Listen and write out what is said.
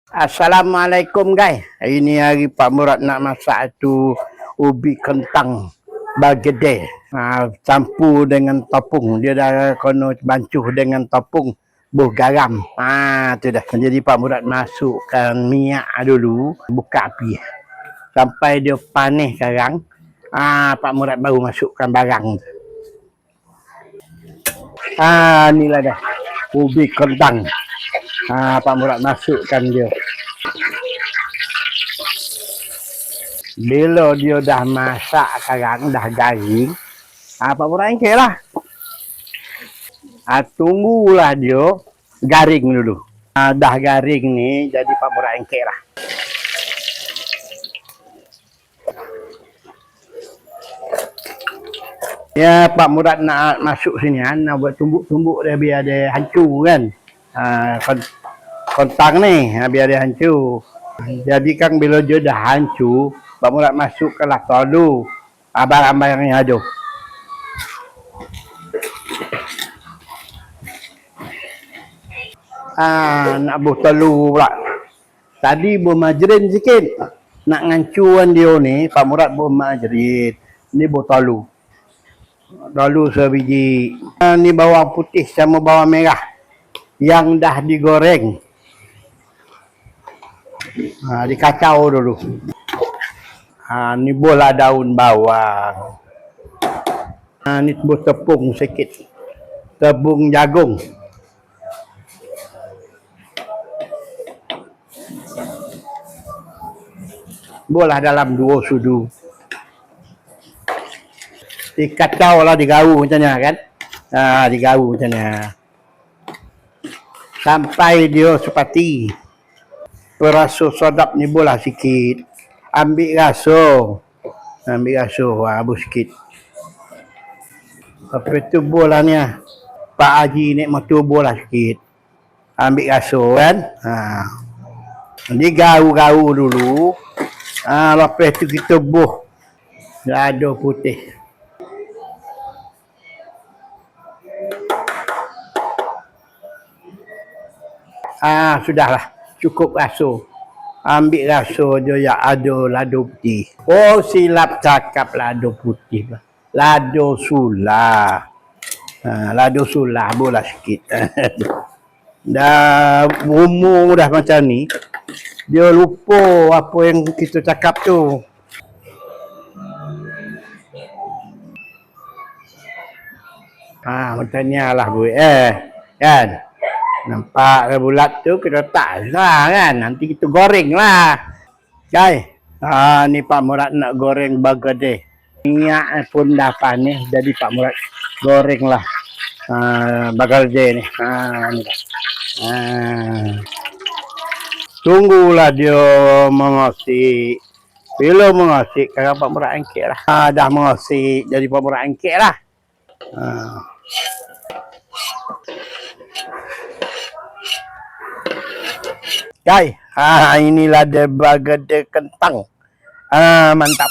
Assalamualaikum guys. Hari ni hari Pak Murad nak masak tu ubi kentang bagedeh. Campur dengan tepung. Dia dah kena bancuh dengan tepung buh garam. Tu dah. Jadi Pak Murad masukkan minyak dulu, buka api. Sampai dia panas sekarang. Pak Murad baru masukkan barang tu. Inilah dah ubi kentang. Pak Murad masukkan dia. Bila dia dah masak sekarang, dah garing, Pak Murad engkek lah. Tunggulah dia garing dulu. Dah garing ni, jadi Pak Murad engkek lah. Ya, Pak Murad nak masuk sini kan, nak buat tumbuk-tumbuk dia biar dia hancur kan. Kentang ni, biar dia hancur. Jadi kan bila dia dah hancur, Pak Murad masukkanlah telur. Barang-barang yang ada. Nak buh telur pula. Tadi buh majrin sikit. Nak ngancuran dia ni, Pak Murad buh majrin. Ni buh telur. Telur sebiji. Ni bawang putih sama bawang merah. Yang dah digoreng. Dikacau dulu. Ni bola daun bawang. Ni buh tepung sikit. Tepung jagung. Bola dalam 2 sudu. Dikacau lah, digaru macam ni kan. Digaru macam ni. Sampai dia sepati. Rasa sedap ni bola sikit. Ambil rasa. Habis sikit. Lepas tu bola ni Pak Haji naik motor bola sikit. Ambil rasa kan. Digaru-garu dulu. Lepas tu kita buh lada putih. Sudahlah. Cukup rasa. Ambil rasa dia yang ada lada putih. Oh, silap cakap lada putih. Lada sulah. Lada sulah bola sikit. Dah umur dah macam ni. Dia lupa apa yang kita cakap tu. Macam ni lah bu. Kan? Nampak bulat tu kita tak lah kan. Nanti kita goreng lah. Guys. Ni Pak Murad nak goreng bagedeh. Minyak pun dah panas. Jadi Pak Murad goreng lah. Bagedeh ni. Tunggulah dia mengosik. Bila mengosik, sekarang Pak Murad angkit lah. Dah mengosik, jadi Pak Murad angkit lah. Guys, inilah dia bagedeh kentang. Mantap.